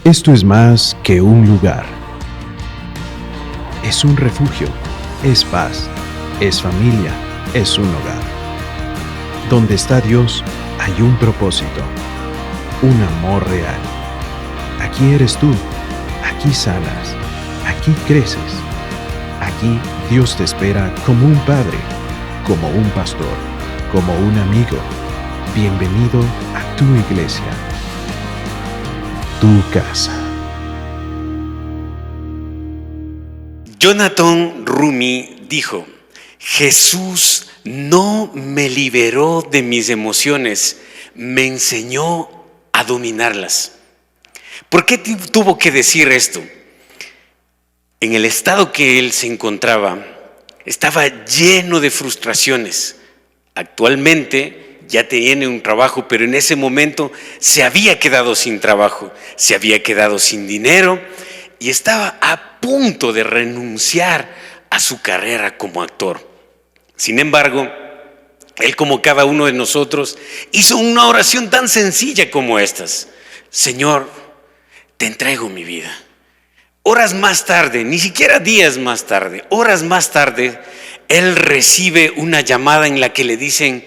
Esto es más que un lugar. Es un refugio, es paz, es familia, es un hogar. Donde está Dios, hay un propósito, un amor real. Aquí eres tú, aquí sanas, aquí creces. Aquí Dios te espera como un padre, como un pastor, como un amigo. Bienvenido a tu iglesia, tu casa. Jonathan Rumi dijo: Jesús no me liberó de mis emociones, me enseñó a dominarlas. ¿Por qué tuvo que decir esto? En el estado que él se encontraba, estaba lleno de frustraciones. Actualmente ya tiene un trabajo, pero en ese momento se había quedado sin trabajo, se había quedado sin dinero y estaba a punto de renunciar a su carrera como actor. Sin embargo, él, como cada uno de nosotros, hizo una oración tan sencilla como estas: Señor, te entrego mi vida. Horas más tarde, ni siquiera días más tarde, horas más tarde, él recibe una llamada en la que le dicen: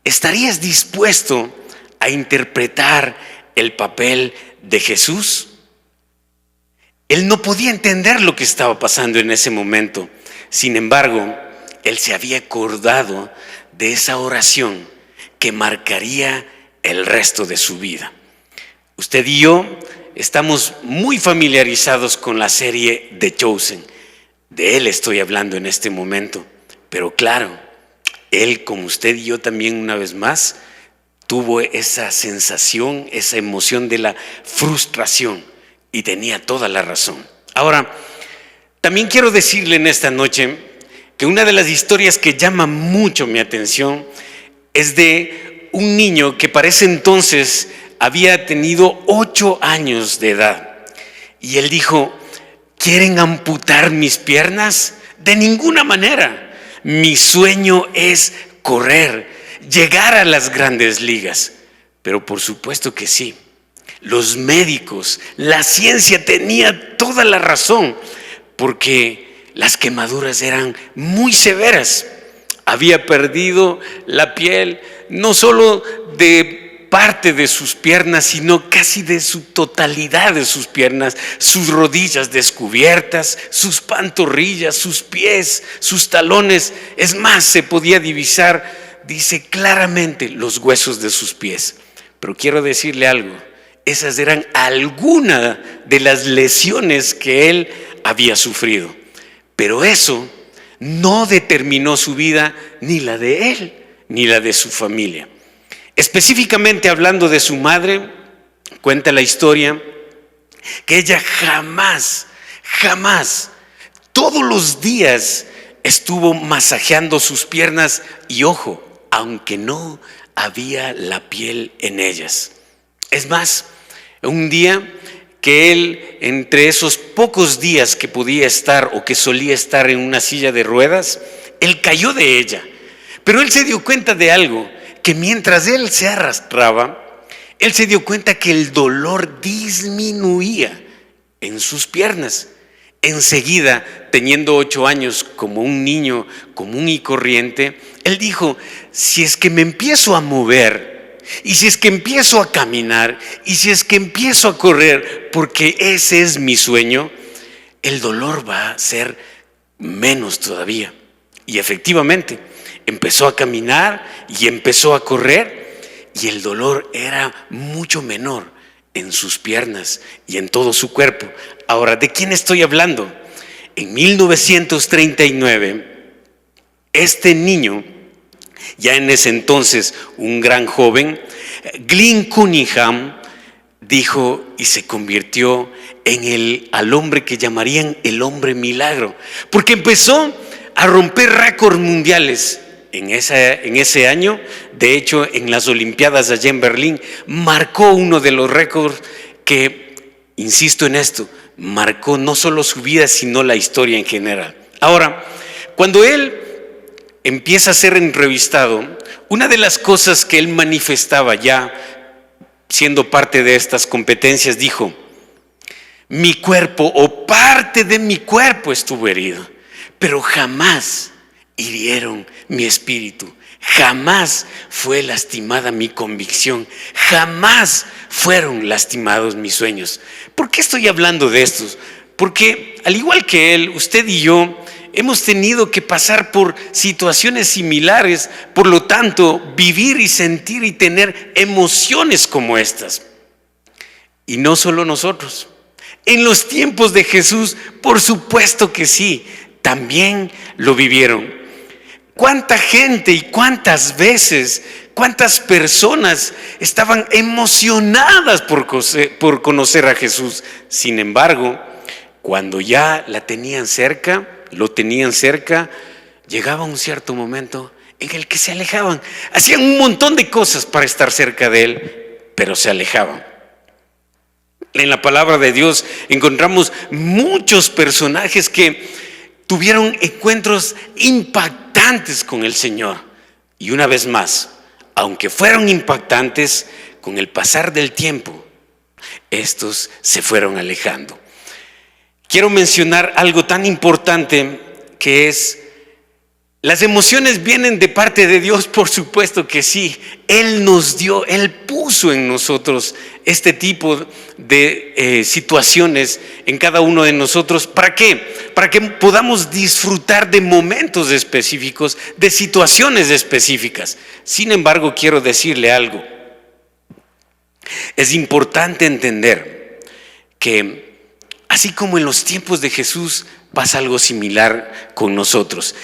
¿estarías dispuesto a interpretar el papel de Jesús? Él no podía entender lo que estaba pasando en ese momento. Sin embargo, él se había acordado de esa oración que marcaría el resto de su vida. Usted y yo estamos muy familiarizados con la serie The Chosen. De él estoy hablando en este momento. Pero claro, él, como usted y yo también una vez más, tuvo esa sensación, esa emoción de la frustración, y tenía toda la razón. Ahora, también quiero decirle en esta noche que una de las historias que llama mucho mi atención es de un niño que para ese entonces había tenido 8 años de edad. Y él dijo: ¿quieren amputar mis piernas? De ninguna manera. Mi sueño es correr, llegar a las grandes ligas. Pero por supuesto que sí. Los médicos, la ciencia tenía toda la razón, porque las quemaduras eran muy severas. Había perdido la piel no solo de parte de sus piernas, sino casi de su totalidad de sus piernas, sus rodillas descubiertas, sus pantorrillas, sus pies, sus talones. Es más, se podía divisar, dice claramente, los huesos de sus pies. Pero quiero decirle algo: esas eran algunas de las lesiones que él había sufrido. Pero eso no determinó su vida, ni la de él, ni la de su familia. Específicamente hablando de su madre, cuenta la historia que ella jamás, todos los días estuvo masajeando sus piernas y, ojo, aunque no había la piel en ellas. Es más, un día que él, entre esos pocos días que podía estar o que solía estar en una silla de ruedas, él cayó de ella. Pero él se dio cuenta de algo, que mientras él se arrastraba, él se dio cuenta que el dolor disminuía en sus piernas. Enseguida, teniendo 8 años, como un niño común y corriente, él dijo: si es que me empiezo a mover, y si es que empiezo a caminar, y si es que empiezo a correr, porque ese es mi sueño, el dolor va a ser menos todavía. Y efectivamente, empezó a caminar y empezó a correr, y el dolor era mucho menor en sus piernas y en todo su cuerpo. Ahora, ¿de quién estoy hablando? En 1939, este niño, ya en ese entonces un gran joven, Glenn Cunningham, dijo y se convirtió en al hombre que llamarían el hombre milagro, porque empezó a romper récords mundiales en ese año. De hecho, en las Olimpiadas allá en Berlín, marcó uno de los récords que, insisto en esto, marcó no solo su vida, sino la historia en general. Ahora, cuando él empieza a ser entrevistado, una de las cosas que él manifestaba ya siendo parte de estas competencias, dijo: Mi cuerpo o parte de mi cuerpo estuvo herido, pero jamás hirieron mi espíritu. Jamás fue lastimada mi convicción. Jamás fueron lastimados mis sueños. ¿Por qué estoy hablando de estos? Porque al igual que él, usted y yo hemos tenido que pasar por situaciones similares. Por lo tanto, vivir y sentir y tener emociones como estas. Y no solo nosotros. En los tiempos de Jesús, por supuesto que sí, también lo vivieron. ¿Cuánta gente y cuántas veces, cuántas personas estaban emocionadas por conocer a Jesús? Sin embargo, cuando ya lo tenían cerca, llegaba un cierto momento en el que se alejaban. Hacían un montón de cosas para estar cerca de él, pero se alejaban. En la palabra de Dios encontramos muchos personajes que tuvieron encuentros impactantes con el Señor. Y una vez más, aunque fueron impactantes, con el pasar del tiempo, estos se fueron alejando. Quiero mencionar algo tan importante que es: ¿las emociones vienen de parte de Dios? Por supuesto que sí. Él nos dio, Él puso en nosotros este tipo de situaciones en cada uno de nosotros. ¿Para qué? Para que podamos disfrutar de momentos específicos, de situaciones específicas. Sin embargo, quiero decirle algo. Es importante entender que así como en los tiempos de Jesús, pasa algo similar con nosotros.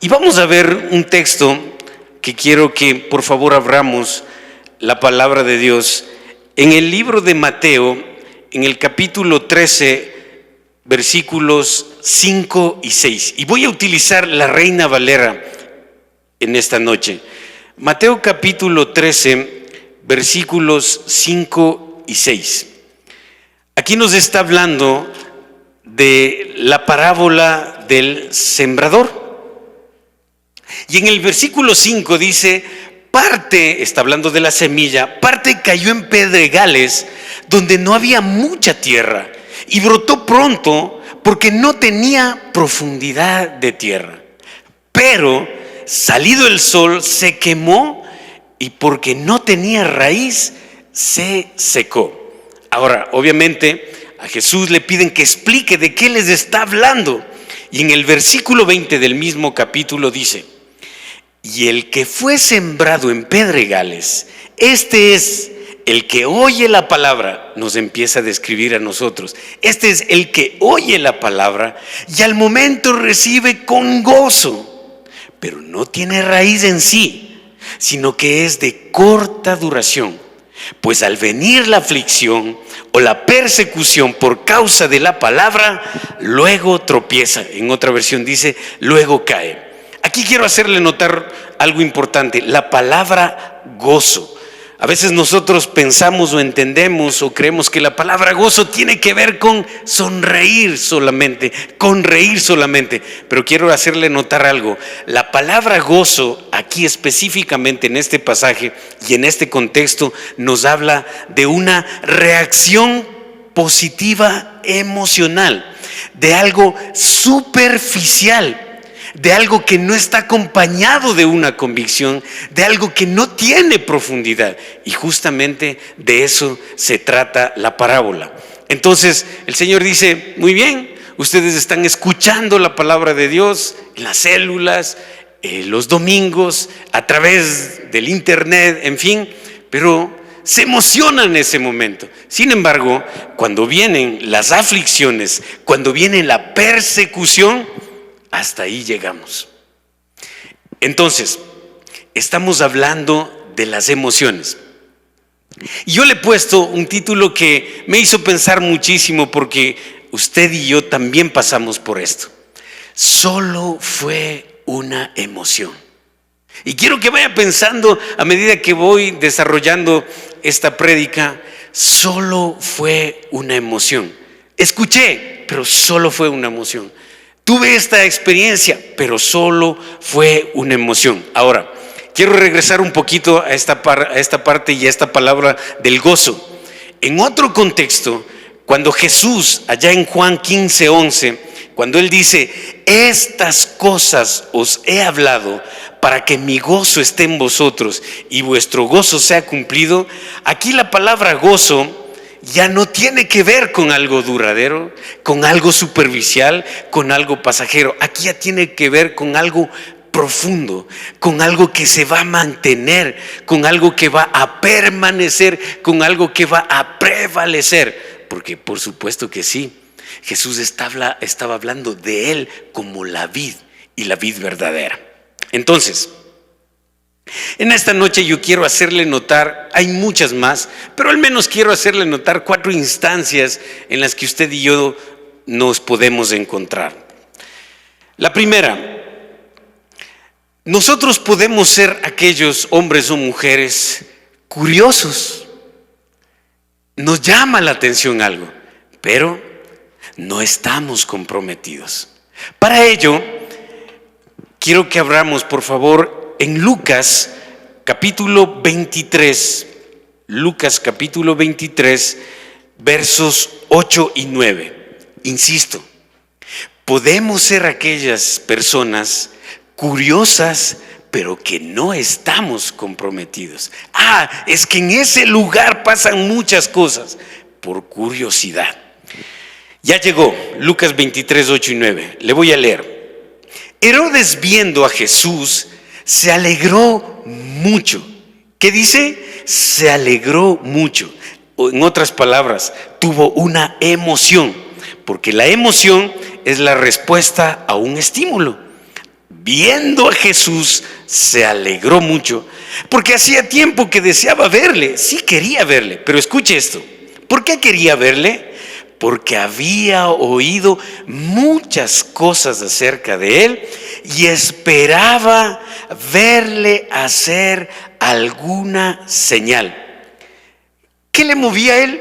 Y vamos a ver un texto que quiero que por favor abramos la palabra de Dios en el libro de Mateo, en el capítulo 13, versículos 5 y 6. Y voy a utilizar la Reina Valera en esta noche. Mateo capítulo 13, versículos 5 y 6. Aquí nos está hablando de la parábola del sembrador. Y en el versículo 5 dice: parte, está hablando de la semilla, parte cayó en pedregales donde no había mucha tierra y brotó pronto porque no tenía profundidad de tierra. Pero salido el sol se quemó y porque no tenía raíz se secó. Ahora, obviamente, a Jesús le piden que explique de qué les está hablando. Y en el versículo 20 del mismo capítulo dice: y el que fue sembrado en pedregales, este es el que oye la palabra. Nos empieza a describir a nosotros. Este es el que oye la palabra y al momento recibe con gozo, pero no tiene raíz en sí, sino que es de corta duración. Pues al venir la aflicción o la persecución por causa de la palabra, luego tropieza. En otra versión dice: luego cae. Aquí quiero hacerle notar algo importante: la palabra gozo. A veces nosotros pensamos o entendemos o creemos que la palabra gozo tiene que ver con sonreír solamente, con reír solamente. Pero quiero hacerle notar algo: la palabra gozo aquí específicamente en este pasaje y en este contexto nos habla de una reacción positiva emocional, de algo superficial, de algo que no está acompañado de una convicción, de algo que no tiene profundidad. Y justamente de eso se trata la parábola. Entonces el Señor dice: muy bien, ustedes están escuchando la palabra de Dios en las células, los domingos, a través del internet, en fin, pero se emocionan en ese momento. Sin embargo, cuando vienen las aflicciones, cuando viene la persecución, hasta ahí llegamos. Entonces, estamos hablando de las emociones. Y yo le he puesto un título que me hizo pensar muchísimo, porque usted y yo también pasamos por esto. Solo fue una emoción. Y quiero que vaya pensando a medida que voy desarrollando esta prédica: solo fue una emoción. Escuché, pero solo fue una emoción. Tuve esta experiencia, pero solo fue una emoción. Ahora, quiero regresar un poquito a esta parte y a esta palabra del gozo. En otro contexto, Cuando Jesús, allá en Juan 15:11, cuando Él dice: estas cosas os he hablado para que mi gozo esté en vosotros y vuestro gozo sea cumplido. Aquí la palabra gozo ya no tiene que ver con algo duradero, con algo superficial, con algo pasajero. Aquí ya tiene que ver con algo profundo, con algo que se va a mantener, con algo que va a permanecer, con algo que va a prevalecer. Porque por supuesto que sí, Jesús estaba hablando de Él como la vid y la vid verdadera. Entonces, en esta noche yo quiero hacerle notar, hay muchas más, pero al menos quiero hacerle notar 4 instancias en las que usted y yo nos podemos encontrar. La primera, nosotros podemos ser aquellos hombres o mujeres curiosos. Nos llama la atención algo, pero no estamos comprometidos. Para ello, quiero que abramos, por favor, en Lucas capítulo 23. Lucas capítulo 23, versos 8 y 9. Insisto, podemos ser aquellas personas curiosas, pero que no estamos comprometidos. Es que en ese lugar pasan muchas cosas por curiosidad. Ya llegó Lucas 23, 8 y 9. Le voy a leer. Herodes, viendo a Jesús, se alegró mucho. ¿Qué dice? Se alegró mucho. O en otras palabras, tuvo una emoción, porque la emoción es la respuesta a un estímulo. Viendo a Jesús, se alegró mucho, porque hacía tiempo que deseaba verle. Sí quería verle, pero escuche esto. ¿Por qué quería verle? Porque había oído muchas cosas acerca de él y esperaba verle hacer alguna señal. ¿Qué le movía a él?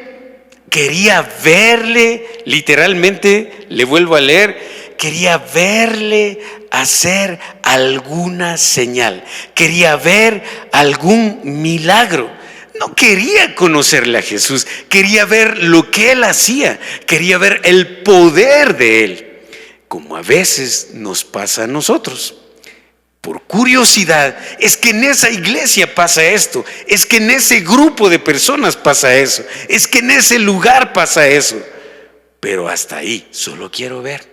Quería verle, literalmente, le vuelvo a leer, quería verle hacer alguna señal, quería ver algún milagro. No quería conocerle a Jesús, quería ver lo que Él hacía, quería ver el poder de Él, como a veces nos pasa a nosotros. Por curiosidad, es que en esa iglesia pasa esto, es que en ese grupo de personas pasa eso, es que en ese lugar pasa eso. Pero hasta ahí, solo quiero ver.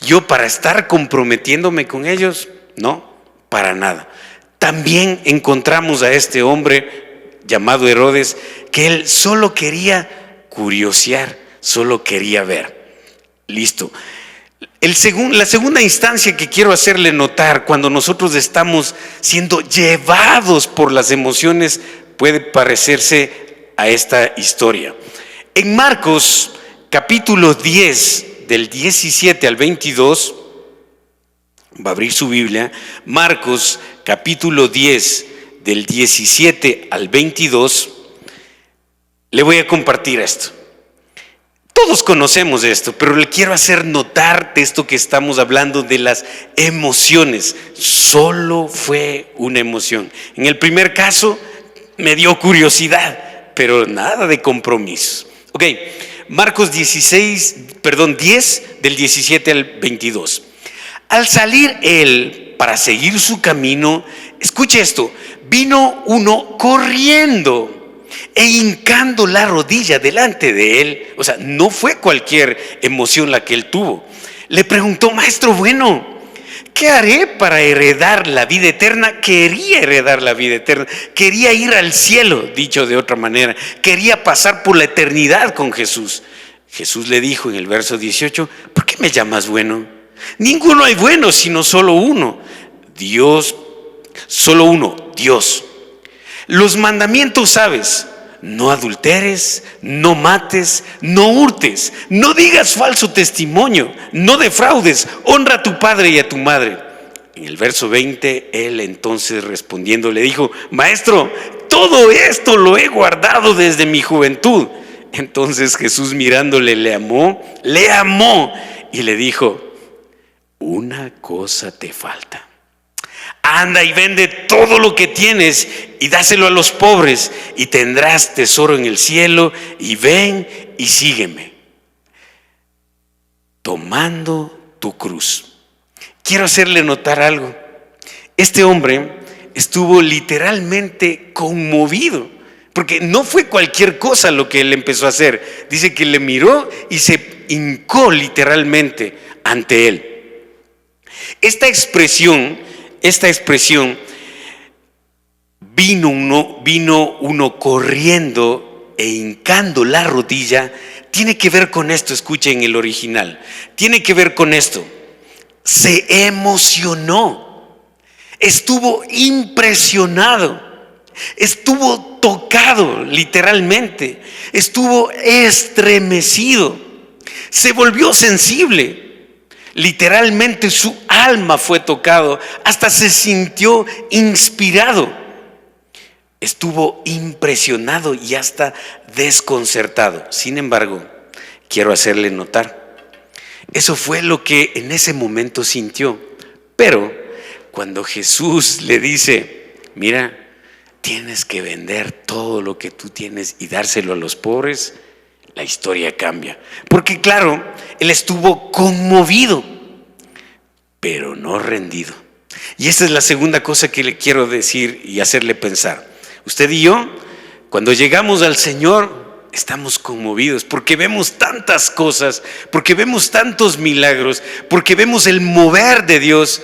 Yo para estar comprometiéndome con ellos, no, para nada. También encontramos a este hombre llamado Herodes, que él solo quería curiosear, solo quería ver. Listo. La segunda instancia que quiero hacerle notar cuando nosotros estamos siendo llevados por las emociones puede parecerse a esta historia. En Marcos capítulo 10, del 17 al 22, va a abrir su Biblia, Marcos capítulo 10, del 17 al 22, le voy a compartir esto. Todos conocemos esto, pero le quiero hacer notar de esto que estamos hablando de las emociones. Solo fue una emoción. En el primer caso me dio curiosidad, pero nada de compromiso. Ok, Marcos 10, del 17 al 22. Al salir él para seguir su camino, escuche esto, vino uno corriendo e hincando la rodilla delante de él. O sea, no fue cualquier emoción la que él tuvo. Le preguntó: maestro bueno, ¿qué haré para heredar la vida eterna? Quería heredar la vida eterna, quería ir al cielo, dicho de otra manera, quería pasar por la eternidad con Jesús. Jesús le dijo en el verso 18: ¿por qué me llamas bueno? Ninguno hay bueno, sino solo uno, Dios. Solo uno, Dios. Los mandamientos sabes: no adulteres, no mates, no hurtes, no digas falso testimonio, no defraudes, honra a tu padre y a tu madre. En el verso 20, él entonces respondiendo le dijo: maestro, todo esto lo he guardado desde mi juventud. Entonces Jesús, mirándole, le amó y le dijo: una cosa te falta. Anda y vende todo lo que tienes y dáselo a los pobres y tendrás tesoro en el cielo, y ven y sígueme. tomando tu cruz. Quiero hacerle notar algo. Este hombre estuvo literalmente conmovido, porque no fue cualquier cosa lo que él empezó a hacer. Dice que le miró y se hincó literalmente ante él. Esta expresión, vino uno corriendo e hincando la rodilla, tiene que ver con esto. Escuchen el original, tiene que ver con esto. Se emocionó, estuvo impresionado, estuvo tocado literalmente, estuvo estremecido, se volvió sensible. Literalmente su alma fue tocado, hasta se sintió inspirado. Estuvo impresionado y hasta desconcertado. Sin embargo, quiero hacerle notar, eso fue lo que en ese momento sintió. Pero cuando Jesús le dice, mira, tienes que vender todo lo que tú tienes y dárselo a los pobres, la historia cambia. Porque claro, él estuvo conmovido, pero no rendido. Y esta es la segunda cosa que le quiero decir y hacerle pensar. Usted y yo, cuando llegamos al Señor, estamos conmovidos porque vemos tantas cosas, porque vemos tantos milagros, porque vemos el mover de Dios,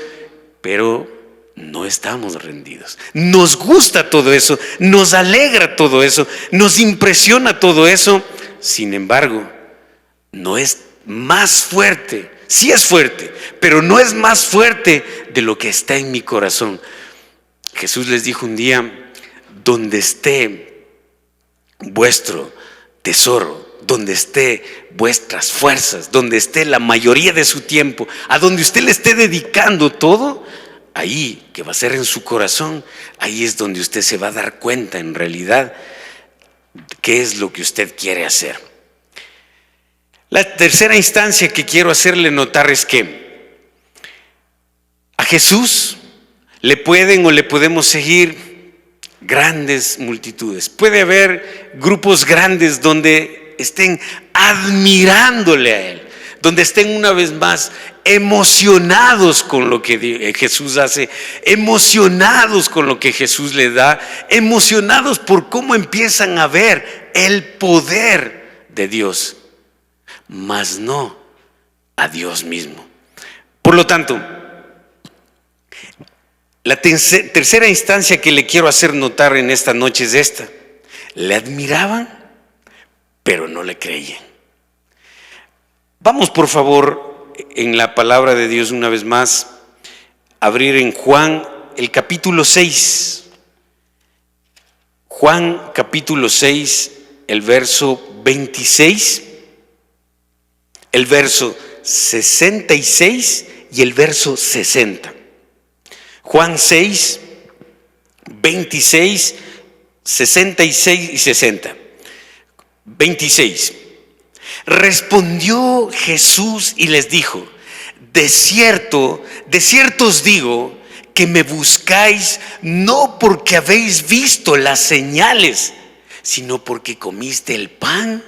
pero no estamos rendidos. Nos gusta todo eso, nos alegra todo eso, nos impresiona todo eso. Sin embargo, no es más fuerte. Sí es fuerte, pero no es más fuerte de lo que está en mi corazón. Jesús les dijo un día, donde esté vuestro tesoro, donde esté vuestras fuerzas, donde esté la mayoría de su tiempo, a donde usted le esté dedicando todo, ahí, que va a ser en su corazón, ahí es donde usted se va a dar cuenta en realidad qué es lo que usted quiere hacer. La tercera instancia que quiero hacerle notar es que a Jesús le pueden o le podemos seguir grandes multitudes. Puede haber grupos grandes donde estén admirándole a Él, donde estén una vez más emocionados con lo que Jesús hace, emocionados con lo que Jesús le da, emocionados por cómo empiezan a ver el poder de Dios, mas no a Dios mismo. Por lo tanto, la tercera instancia que le quiero hacer notar en esta noche es esta: le admiraban, pero no le creían. Vamos por favor en la palabra de Dios una vez más, abrir en Juan el capítulo 6. Juan capítulo 6, el verso 26, el verso 66 y el verso 60. Juan 6, 26, 66 y 60. 26. Respondió Jesús y les dijo: de cierto os digo que me buscáis no porque habéis visto las señales, sino porque comiste el pan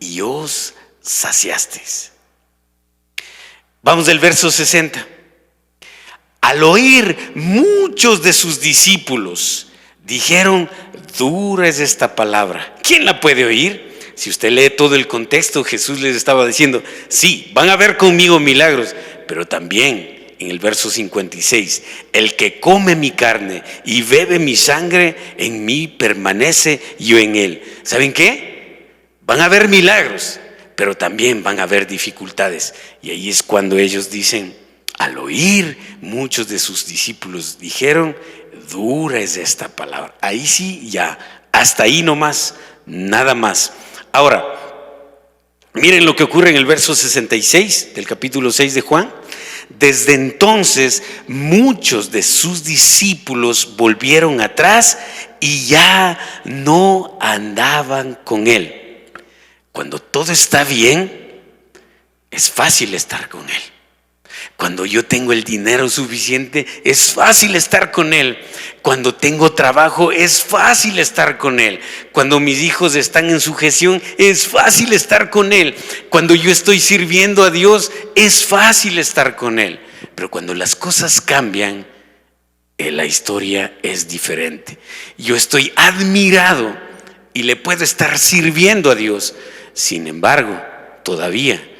y os saciasteis. Vamos del verso 60. Al oír muchos de sus discípulos dijeron: dura es esta palabra, ¿quién la puede oír? Si usted lee todo el contexto, Jesús les estaba diciendo: sí, van a ver conmigo milagros, pero también en el verso 56, el que come mi carne y bebe mi sangre, en mí permanece, yo en él. ¿Saben qué? Van a ver milagros, pero también van a haber dificultades. Y ahí es cuando ellos dicen, al oír muchos de sus discípulos dijeron: dura es esta palabra. Ahí sí, ya, hasta ahí nomás, nada más. Ahora, miren lo que ocurre en el verso 66 del capítulo 6 de Juan. Desde entonces muchos de sus discípulos volvieron atrás y ya no andaban con él. Cuando todo está bien, es fácil estar con él. Cuando yo tengo el dinero suficiente, es fácil estar con Él. Cuando tengo trabajo, es fácil estar con Él. Cuando mis hijos están en sujeción, es fácil estar con Él. Cuando yo estoy sirviendo a Dios, es fácil estar con Él. Pero cuando las cosas cambian, la historia es diferente. Yo estoy admirado y le puedo estar sirviendo a Dios. Sin embargo, todavía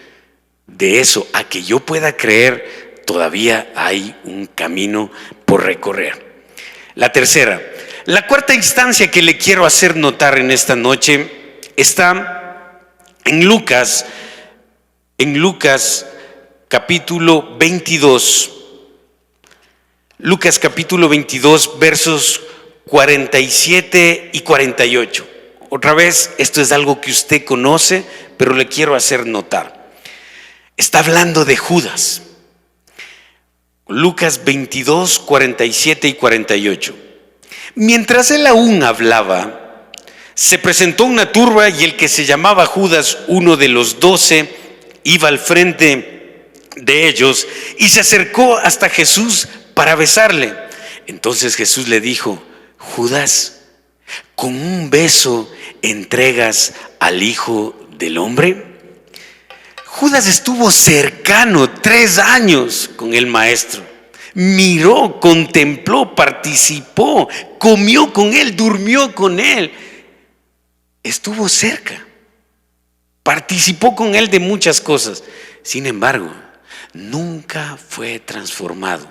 de eso a que yo pueda creer, todavía hay un camino por recorrer. La tercera, la cuarta instancia que le quiero hacer notar en esta noche está en Lucas capítulo 22. Lucas capítulo 22, versos 47 y 48. Otra vez, esto es algo que usted conoce, pero le quiero hacer notar. Está hablando de Judas. Lucas 22, 47 y 48. Mientras él aún hablaba, se presentó una turba y el que se llamaba Judas, uno de los 12, iba al frente de ellos y se acercó hasta Jesús para besarle. Entonces Jesús le dijo: Judas, ¿con un beso entregas al Hijo del Hombre? Judas estuvo cercano 3 años con el Maestro. Miró, contempló, participó, comió con Él, durmió con Él. Estuvo cerca. Participó con Él de muchas cosas. Sin embargo, nunca fue transformado.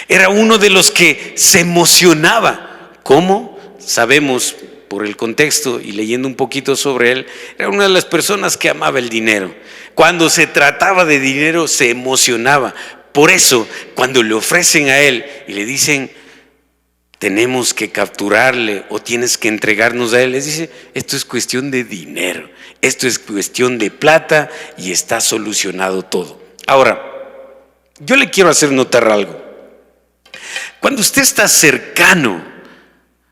Era uno de los que se emocionaba. ¿Cómo? Sabemos por el contexto y leyendo un poquito sobre él, era una de las personas que amaba el dinero. Cuando se trataba de dinero se emocionaba. Por eso, cuando le ofrecen a él y le dicen: tenemos que capturarle o tienes que entregarnos a él, les dice: esto es cuestión de dinero, esto es cuestión de plata y está solucionado todo. Ahora, yo le quiero hacer notar algo. Cuando usted está cercano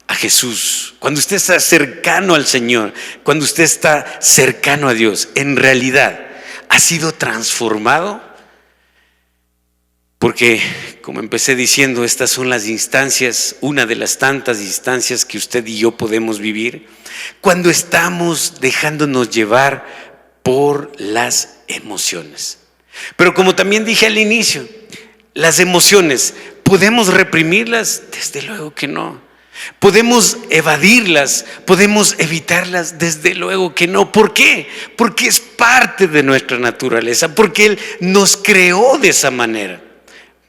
a Jesús, cuando usted está cercano al Señor, cuando usted está cercano a Dios, en realidad ha sido transformado. Porque, como empecé diciendo, estas son las instancias, una de las tantas instancias que usted y yo podemos vivir cuando estamos dejándonos llevar por las emociones. Pero como también dije al inicio, las emociones, ¿podemos reprimirlas? Desde luego que no. ¿Podemos evadirlas? ¿Podemos evitarlas? Desde luego que no. ¿Por qué? Porque es parte de nuestra naturaleza, porque Él nos creó de esa manera.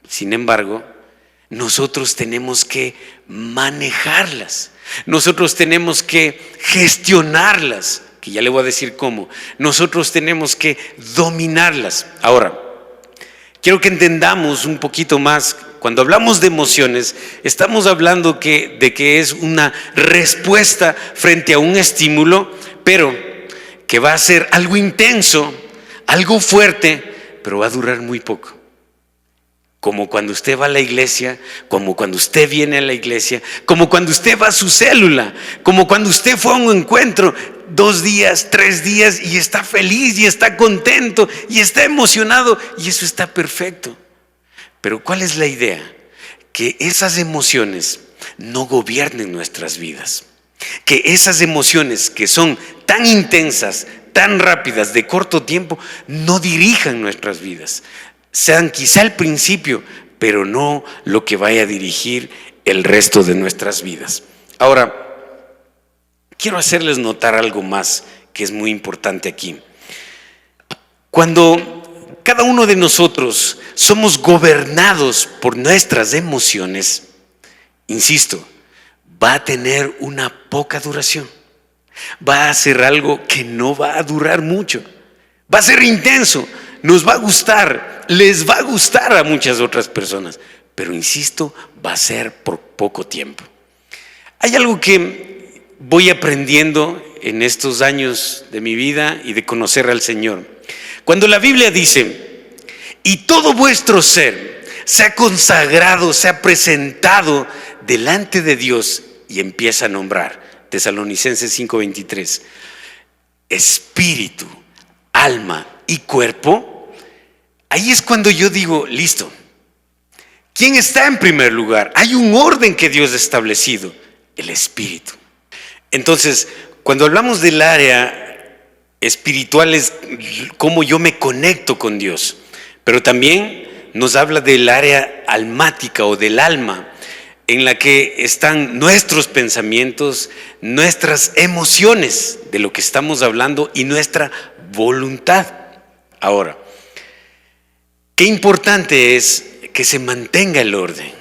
Sin embargo, nosotros tenemos que manejarlas. Nosotros tenemos que gestionarlas, que ya le voy a decir cómo. Nosotros tenemos que dominarlas. Ahora, quiero que entendamos un poquito más. Cuando hablamos de emociones, estamos hablando de que es una respuesta frente a un estímulo, pero que va a ser algo intenso, algo fuerte, pero va a durar muy poco. Como cuando usted va a la iglesia, como cuando usted viene a la iglesia, como cuando usted va a su célula, como cuando usted fue a un encuentro 2 días, 3 días y está feliz y está contento y está emocionado, y eso está perfecto. Pero ¿cuál es la idea? Que esas emociones no gobiernen nuestras vidas. Que esas emociones que son tan intensas, tan rápidas, de corto tiempo, no dirijan nuestras vidas. Sean quizá el principio, pero no lo que vaya a dirigir el resto de nuestras vidas. Ahora, quiero hacerles notar algo más que es muy importante aquí. Cuando cada uno de nosotros somos gobernados por nuestras emociones, insisto, va a tener una poca duración. Va a ser algo que no va a durar mucho. Va a ser intenso, nos va a gustar, les va a gustar a muchas otras personas, pero insisto, va a ser por poco tiempo. Hay algo que voy aprendiendo en estos años de mi vida y de conocer al Señor. Cuando la Biblia dice: y todo vuestro ser se ha consagrado, se ha presentado delante de Dios, y empieza a nombrar, Tesalonicenses 5:23, espíritu, alma y cuerpo. ahí es cuando yo digo, listo, ¿quién está en primer lugar? Hay un orden que Dios ha establecido, el Espíritu. Entonces, cuando hablamos del área espiritual es cómo yo me conecto con Dios, pero también nos habla del área almática o del alma, en la que están nuestros pensamientos, nuestras emociones de lo que estamos hablando y nuestra voluntad. Ahora, qué importante es que se mantenga el orden.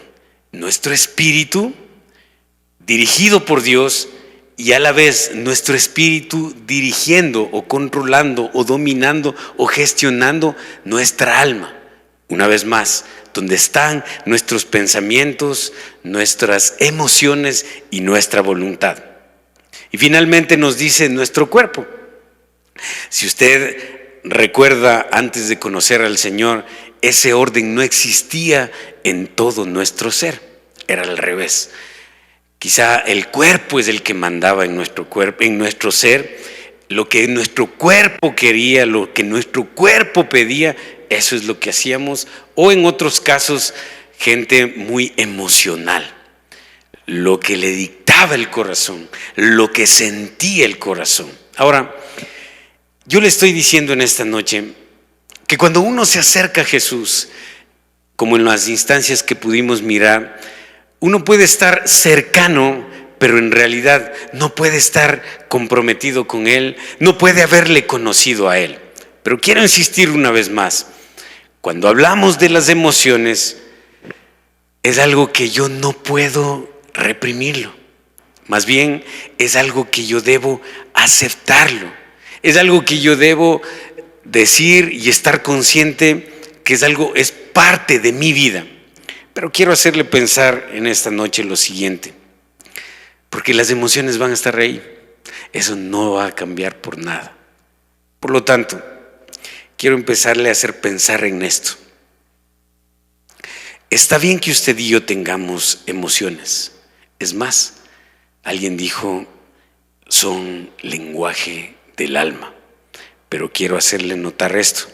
Nuestro espíritu, dirigido por Dios, y a la vez nuestro espíritu dirigiendo o controlando o dominando o gestionando nuestra alma. Una vez más, donde están nuestros pensamientos, nuestras emociones y nuestra voluntad. Y finalmente nos dice nuestro cuerpo. Si usted recuerda, antes de conocer al Señor, ese orden no existía en todo nuestro ser, era al revés. Quizá el cuerpo es el que mandaba en nuestro cuerpo, en nuestro ser. Lo que nuestro cuerpo quería, lo que nuestro cuerpo pedía, eso es lo que hacíamos. O en otros casos, gente muy emocional. Lo que le dictaba el corazón, lo que sentía el corazón. Ahora, yo le estoy diciendo en esta noche que cuando uno se acerca a Jesús, como en las instancias que pudimos mirar, uno puede estar cercano, pero en realidad no puede estar comprometido con Él, no puede haberle conocido a Él. Pero quiero insistir una vez más, cuando hablamos de las emociones, es algo que yo no puedo reprimirlo. Más bien es algo que yo debo aceptarlo. Es algo que yo debo decir y estar consciente que es parte de mi vida. Pero quiero hacerle pensar en esta noche lo siguiente, porque las emociones van a estar ahí. Eso no va a cambiar por nada. Por lo tanto, quiero empezarle a hacer pensar en esto. Está bien que usted y yo tengamos emociones. Es más, alguien dijo, son lenguaje del alma. Pero quiero hacerle notar esto.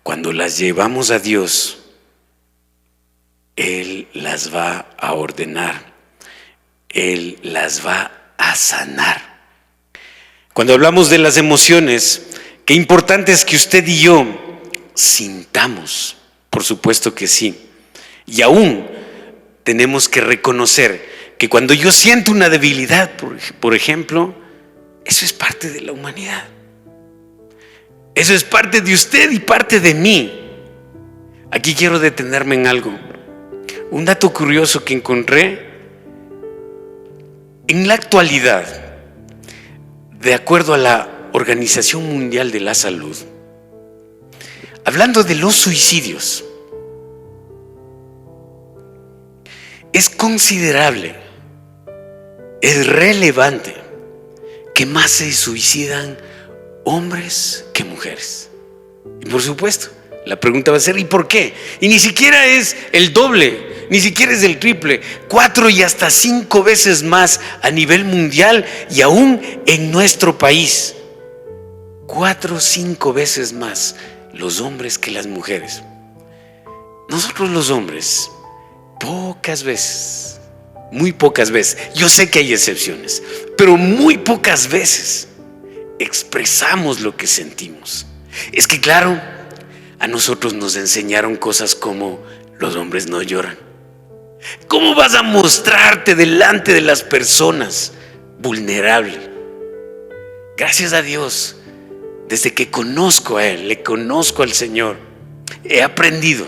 Cuando las llevamos a Dios, Él las va a ordenar. Él las va a sanar. Cuando hablamos de las emociones, qué importante es que usted y yo sintamos. Por supuesto que sí. Y aún tenemos que reconocer que cuando yo siento una debilidad, por ejemplo, eso es parte de la humanidad. Eso es parte de usted y parte de mí. Aquí quiero detenerme en algo. Un dato curioso que encontré. En la actualidad, de acuerdo a la Organización Mundial de la Salud, hablando de los suicidios, es considerable, es relevante que más se suicidan hombres que mujeres. Y por supuesto, la pregunta va a ser, ¿y por qué? Y ni siquiera es el doble, ni siquiera es el triple, 4 y hasta 5 veces más a nivel mundial y aún en nuestro país. 4 o 5 veces más los hombres que las mujeres. Nosotros los hombres, pocas veces, muy pocas veces, yo sé que hay excepciones, pero muy pocas veces expresamos lo que sentimos. Es que claro, a nosotros nos enseñaron cosas como los hombres no lloran. ¿Cómo vas a mostrarte delante de las personas vulnerable? Gracias a Dios, desde que conozco a Él, le conozco al Señor, he aprendido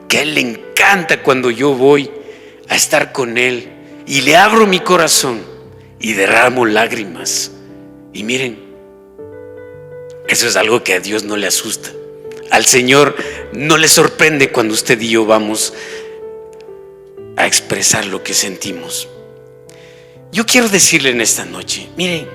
que a Él le encanta cuando yo voy a estar con Él y le abro mi corazón y derramo lágrimas. Y miren, eso es algo que a Dios no le asusta. Al Señor no le sorprende cuando usted y yo vamos a expresar lo que sentimos. Yo quiero decirle en esta noche, miren,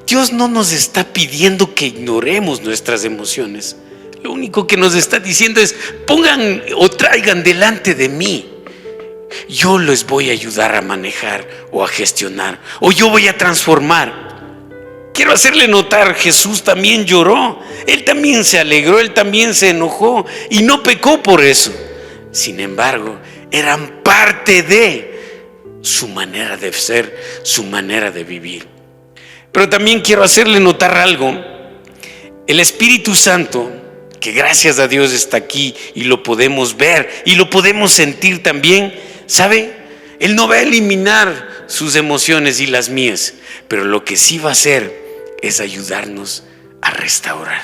Dios no nos está pidiendo que ignoremos nuestras emociones. Lo único que nos está diciendo es, pongan o traigan delante de mí. Yo les voy a ayudar a manejar o a gestionar, o yo voy a transformar. Quiero hacerle notar, Jesús también lloró, Él también se alegró, Él también se enojó y no pecó por eso. Sin embargo, eran parte de su manera de ser, su manera de vivir. Pero también quiero hacerle notar algo. El Espíritu Santo, que gracias a Dios está aquí y lo podemos ver y lo podemos sentir también, ¿sabe? Él no va a eliminar sus emociones y las mías, pero lo que sí va a hacer es ayudarnos a restaurar.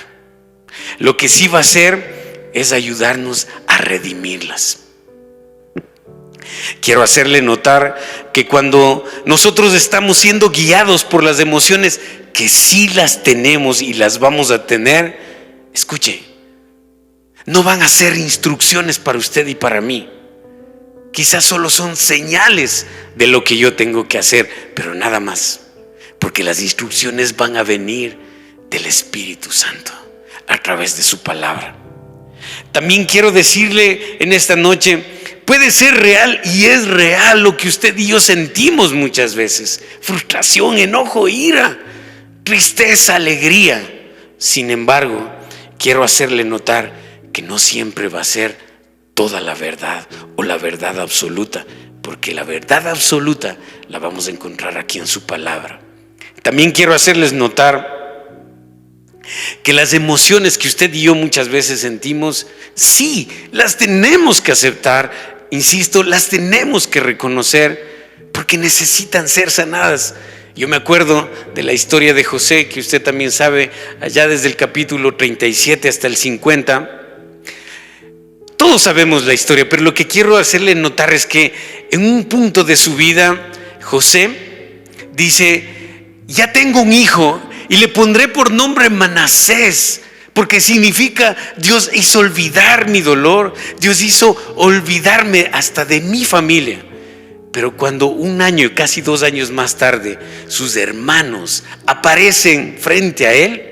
Lo que sí va a hacer es ayudarnos a redimirlas. Quiero hacerle notar que cuando nosotros estamos siendo guiados por las emociones, que sí las tenemos y las vamos a tener, escuche, no van a ser instrucciones para usted y para mí. Quizás solo son señales de lo que yo tengo que hacer, pero nada más. Porque las instrucciones van a venir del Espíritu Santo a través de su palabra. También quiero decirle en esta noche, puede ser real y es real lo que usted y yo sentimos muchas veces. Frustración, enojo, ira, tristeza, alegría. Sin embargo, quiero hacerle notar que no siempre va a ser toda la verdad o la verdad absoluta, porque la verdad absoluta la vamos a encontrar aquí en su palabra. También quiero hacerles notar que las emociones que usted y yo muchas veces sentimos, sí, las tenemos que aceptar, insisto, las tenemos que reconocer porque necesitan ser sanadas. Yo me acuerdo de la historia de José, que usted también sabe, allá desde el capítulo 37 hasta el 50. Todos sabemos la historia, pero lo que quiero hacerle notar es que en un punto de su vida, José dice: ya tengo un hijo y le pondré por nombre Manasés, porque significa Dios hizo olvidar mi dolor, Dios hizo olvidarme hasta de mi familia. Pero cuando 1 año y casi 2 años más tarde sus hermanos aparecen frente a él,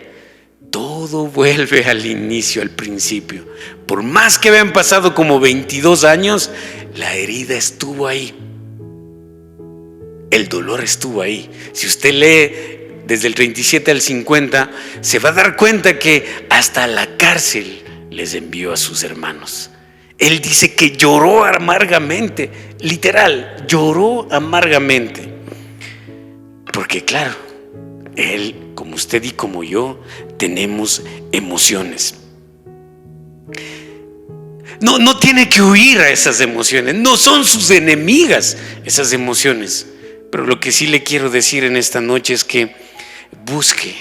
todo vuelve al inicio, al principio. Por más que habían pasado como 22 años, la herida estuvo ahí. El dolor estuvo ahí. Si usted lee desde el 37 al 50, se va a dar cuenta que hasta la cárcel les envió a sus hermanos. Él dice que lloró amargamente, literal, lloró amargamente. Porque claro, él, como usted y como yo, tenemos emociones. No tiene que huir a esas emociones, no son sus enemigas esas emociones. Pero lo que sí le quiero decir en esta noche es que busque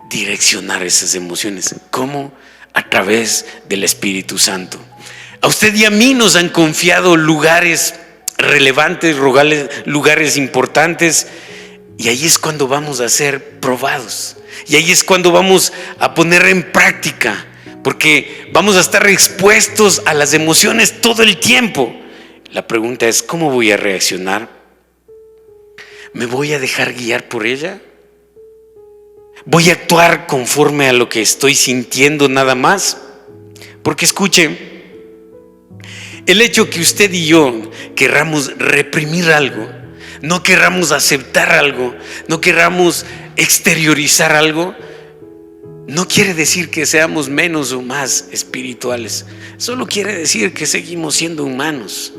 direccionar esas emociones. ¿Cómo? A través del Espíritu Santo. A usted y a mí nos han confiado lugares relevantes, lugares importantes, y ahí es cuando vamos a ser probados. Y ahí es cuando vamos a poner en práctica, porque vamos a estar expuestos a las emociones todo el tiempo. La pregunta es: ¿cómo voy a reaccionar? ¿Me voy a dejar guiar por ella? ¿Voy a actuar conforme a lo que estoy sintiendo nada más? Porque escuche, el hecho que usted y yo querramos reprimir algo, no querramos aceptar algo, no querramos exteriorizar algo, no quiere decir que seamos menos o más espirituales. Solo quiere decir que seguimos siendo humanos.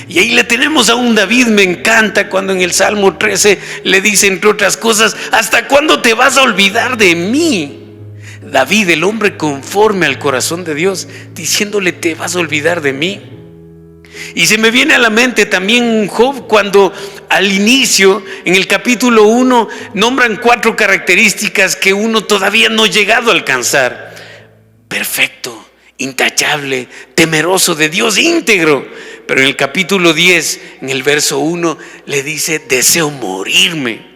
Y ahí le tenemos a un David. Me encanta cuando en el Salmo 13 le dice, entre otras cosas: ¿hasta cuándo te vas a olvidar de mí? David, el hombre conforme al corazón de Dios, diciéndole: ¿te vas a olvidar de mí? Y se me viene a la mente también Job, cuando al inicio, en el capítulo 1, nombran 4 características que uno todavía no ha llegado a alcanzar: perfecto, intachable, temeroso de Dios, íntegro. Pero en el capítulo 10, en el verso 1, le dice: deseo morirme.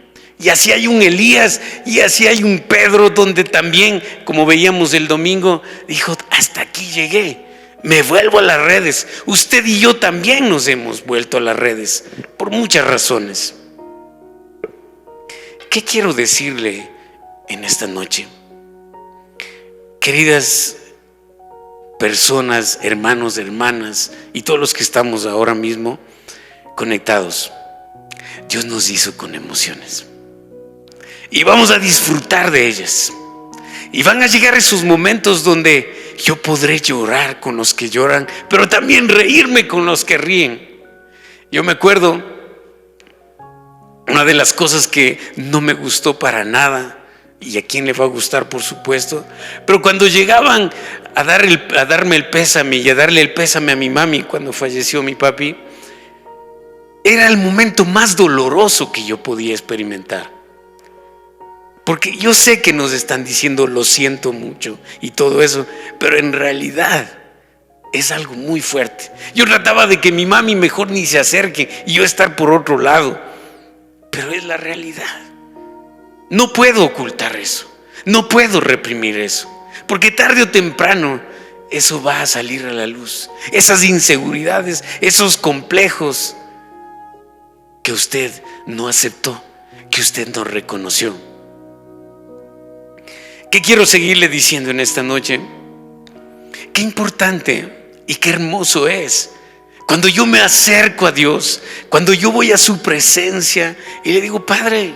Y así hay un Elías y así hay un Pedro, donde también, como veíamos el domingo, dijo: hasta aquí llegué, me vuelvo a las redes. Usted y yo también nos hemos vuelto a las redes por muchas razones. ¿Qué quiero decirle en esta noche? Queridas personas, hermanos, hermanas y todos los que estamos ahora mismo conectados, Dios nos hizo con emociones. y vamos a disfrutar de ellas. Y van a llegar esos momentos donde yo podré llorar con los que lloran, pero también reírme con los que ríen. Yo me acuerdo, una de las cosas que no me gustó para nada, y a quién le va a gustar, por supuesto, pero cuando llegaban a darme el pésame y a darle el pésame a mi mami cuando falleció mi papi, era el momento más doloroso que yo podía experimentar. Porque yo sé que nos están diciendo lo siento mucho y todo eso, pero en realidad es algo muy fuerte. Yo trataba de que mi mami mejor ni se acerque y yo estar por otro lado, pero es la realidad. No puedo ocultar eso, no puedo reprimir eso, porque tarde o temprano eso va a salir a la luz. Esas inseguridades, esos complejos que usted no aceptó, que usted no reconoció. ¿Qué quiero seguirle diciendo en esta noche? Qué importante y qué hermoso es cuando yo me acerco a Dios, cuando yo voy a su presencia y le digo: Padre,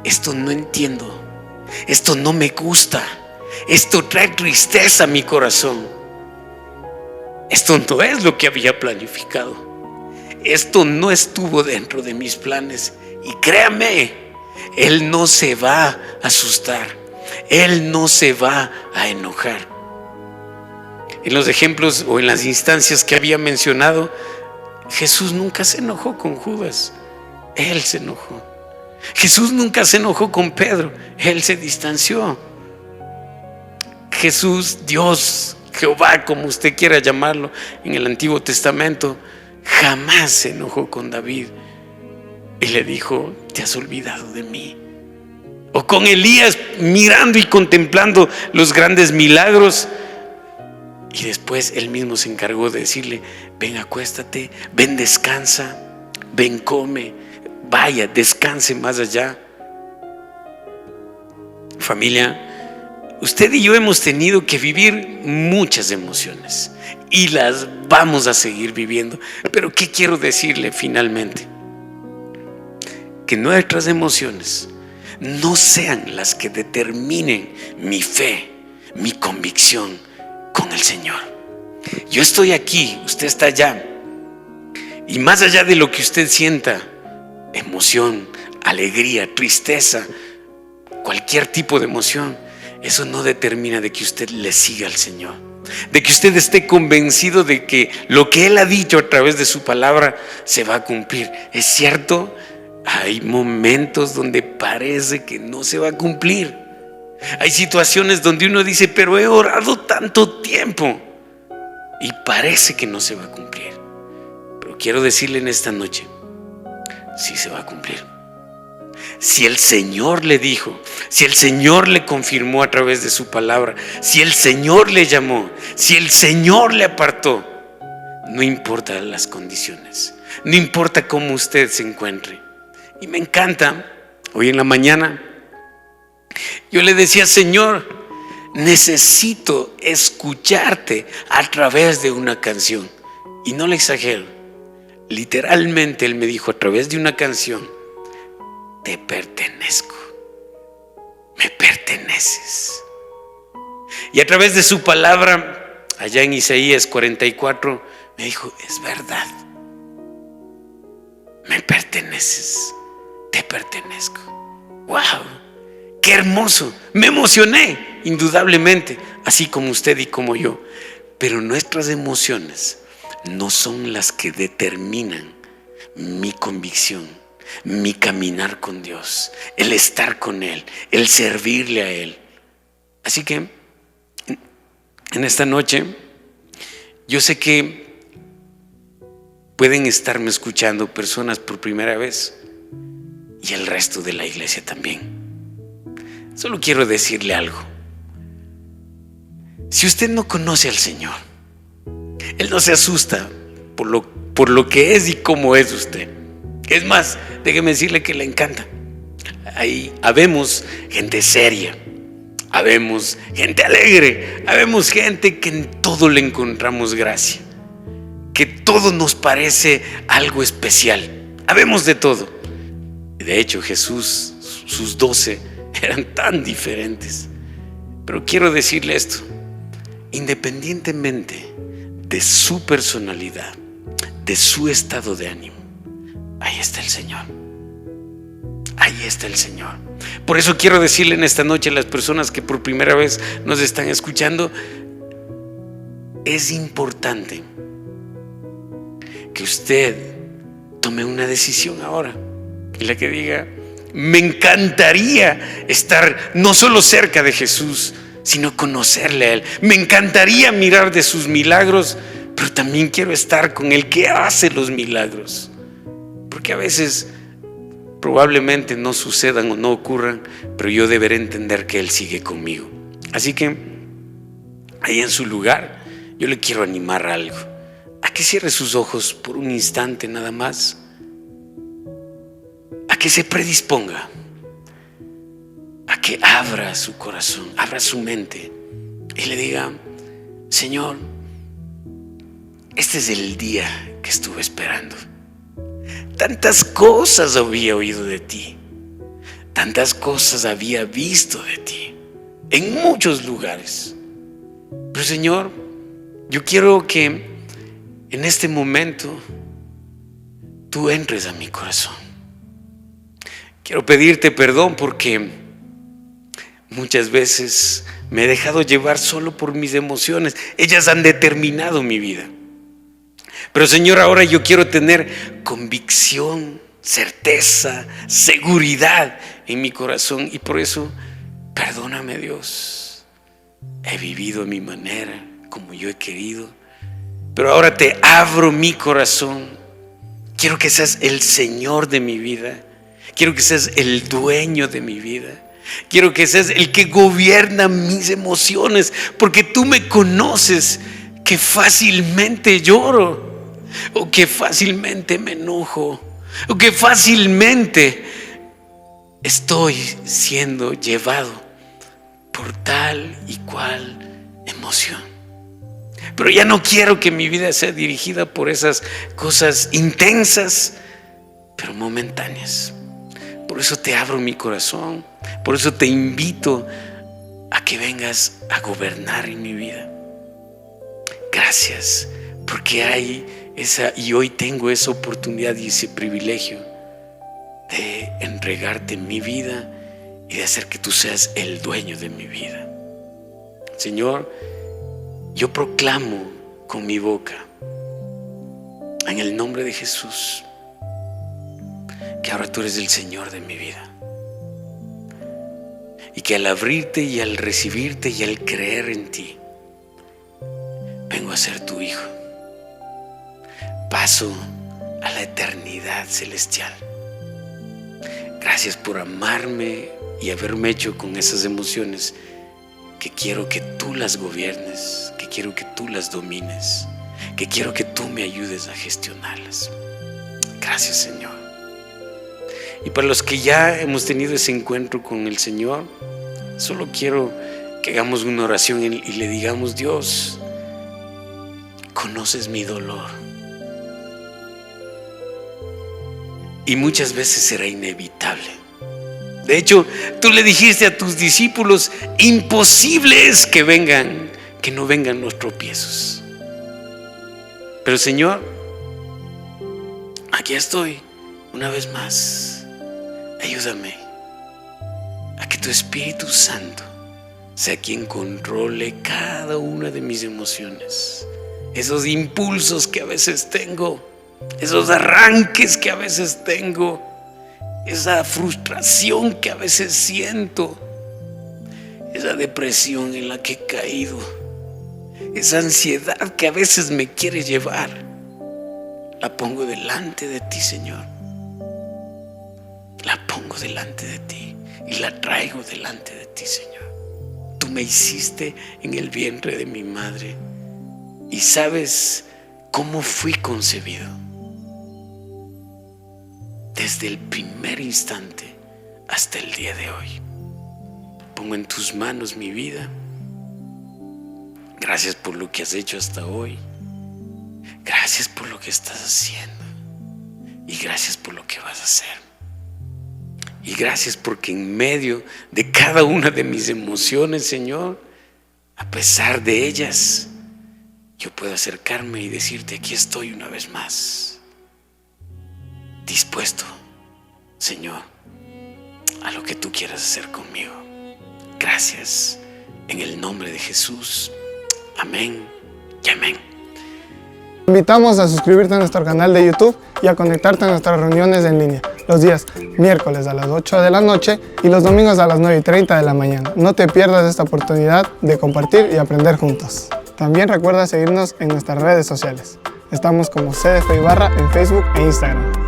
esto no entiendo, esto no me gusta, esto trae tristeza a mi corazón, esto no es lo que había planificado, esto no estuvo dentro de mis planes. Y créame, Él no se va a asustar, Él no se va a enojar. En los ejemplos o en las instancias que había mencionado, Jesús nunca se enojó con Judas, Él se enojó. Jesús nunca se enojó con Pedro, Él se distanció. Jesús, Dios, Jehová, como usted quiera llamarlo en el Antiguo Testamento, jamás se enojó con David y le dijo: te has olvidado de mí. O con Elías, mirando y contemplando los grandes milagros, y después él mismo se encargó de decirle: ven, acuéstate, ven, descansa, ven, come, vaya, descanse más allá. Familia, usted y yo hemos tenido que vivir muchas emociones y las vamos a seguir viviendo. Pero ¿qué quiero decirle finalmente? Que nuestras emociones no sean las que determinen mi fe, mi convicción con el Señor. Yo estoy aquí, usted está allá, y más allá de lo que usted sienta, emoción, alegría, tristeza, cualquier tipo de emoción, eso no determina de que usted le siga al Señor, de que usted esté convencido de que lo que Él ha dicho a través de su palabra se va a cumplir. Es cierto, hay momentos donde parece que no se va a cumplir. Hay situaciones donde uno dice: pero he orado tanto tiempo y parece que no se va a cumplir. Pero quiero decirle en esta noche: sí se va a cumplir. Si el Señor le dijo, si el Señor le confirmó a través de su palabra, si el Señor le llamó, si el Señor le apartó, no importa las condiciones, no importa cómo usted se encuentre. Y me encanta, hoy en la mañana yo le decía: Señor, necesito escucharte a través de una canción. Y no le exagero, literalmente Él me dijo a través de una canción: te pertenezco, me perteneces. Y a través de su palabra, allá en Isaías 44, me dijo: es verdad, me perteneces, te pertenezco. ¡Wow! ¡Qué hermoso! Me emocioné, indudablemente, así como usted y como yo. Pero nuestras emociones no son las que determinan mi convicción, mi caminar con Dios, el estar con Él, el servirle a Él. Así que en esta noche yo sé que pueden estarme escuchando personas por primera vez y el resto de la iglesia también. Solo quiero decirle algo: si usted no conoce al Señor, Él no se asusta por lo que es y cómo es usted. Es más, déjeme decirle que le encanta. Ahí habemos gente seria, habemos gente alegre, habemos gente que en todo le encontramos gracia, que todo nos parece algo especial. Habemos de todo. De hecho, Jesús, sus 12 eran tan diferentes. Pero quiero decirle esto: independientemente de su personalidad, de su estado de ánimo, ahí está el Señor. Ahí está el Señor. Por eso quiero decirle en esta noche a las personas que por primera vez nos están escuchando: es importante que usted tome una decisión ahora, en la que diga: me encantaría estar no solo cerca de Jesús, sino conocerle a Él. Me encantaría mirar de sus milagros, pero también quiero estar con el que hace los milagros. Porque a veces probablemente no sucedan o no ocurran, pero yo deberé entender que Él sigue conmigo. Así que ahí en su lugar, yo le quiero animar a algo: a que cierre sus ojos por un instante nada más, a que se predisponga, a que abra su corazón, abra su mente y le diga: Señor, este es el día que estuve esperando. Tantas cosas había oído de ti, tantas cosas había visto de ti en muchos lugares, pero Señor, yo quiero que en este momento tú entres a mi corazón. Quiero pedirte perdón porque muchas veces me he dejado llevar solo por mis emociones. Ellas han determinado mi vida. Pero Señor, ahora yo quiero tener convicción, certeza, seguridad en mi corazón. Y por eso, perdóname, Dios. He vivido a mi manera, como yo he querido. Pero ahora te abro mi corazón. Quiero que seas el Señor de mi vida. Quiero que seas el dueño de mi vida. Quiero que seas el que gobierna mis emociones, porque tú me conoces, que fácilmente lloro, o que fácilmente me enojo, o que fácilmente estoy siendo llevado por tal y cual emoción. Pero ya no quiero que mi vida sea dirigida por esas cosas intensas, pero momentáneas. Por eso te abro mi corazón, por eso te invito a que vengas a gobernar en mi vida. Gracias, porque hay y hoy tengo esa oportunidad y ese privilegio de entregarte mi vida y de hacer que tú seas el dueño de mi vida. Señor, yo proclamo con mi boca, en el nombre de Jesús, que ahora tú eres el Señor de mi vida, y que al abrirte y al recibirte y al creer en ti, vengo a ser tu hijo. Paso a la eternidad celestial. Gracias por amarme y haberme hecho con esas emociones que quiero que tú las gobiernes, que quiero que tú las domines, que quiero que tú me ayudes a gestionarlas. Gracias, Señor. Y para los que ya hemos tenido ese encuentro con el Señor, solo quiero que hagamos una oración y le digamos: Dios, conoces mi dolor. Y muchas veces será inevitable. De hecho, tú le dijiste a tus discípulos: imposible es que no vengan los tropiezos. Pero Señor, aquí estoy una vez más. Ayúdame a que tu Espíritu Santo sea quien controle cada una de mis emociones, esos impulsos que a veces tengo, esos arranques que a veces tengo, esa frustración que a veces siento, esa depresión en la que he caído, esa ansiedad que a veces me quiere llevar. La pongo delante de ti, Señor. La pongo delante de ti y la traigo delante de ti, Señor. Tú me hiciste en el vientre de mi madre y sabes cómo fui concebido. Desde el primer instante hasta el día de hoy. Pongo en tus manos mi vida. Gracias por lo que has hecho hasta hoy. Gracias por lo que estás haciendo. Y gracias por lo que vas a hacer. Y gracias porque en medio de cada una de mis emociones, Señor, a pesar de ellas, yo puedo acercarme y decirte, aquí estoy una vez más, dispuesto, Señor, a lo que tú quieras hacer conmigo. Gracias, en el nombre de Jesús. Amén y amén. Te invitamos a suscribirte a nuestro canal de YouTube y a conectarte a nuestras reuniones en línea, los días miércoles a las 8 de la noche y los domingos a las 9:30 de la mañana. No te pierdas esta oportunidad de compartir y aprender juntos. También recuerda seguirnos en nuestras redes sociales. Estamos como CDF Ibarra en Facebook e Instagram.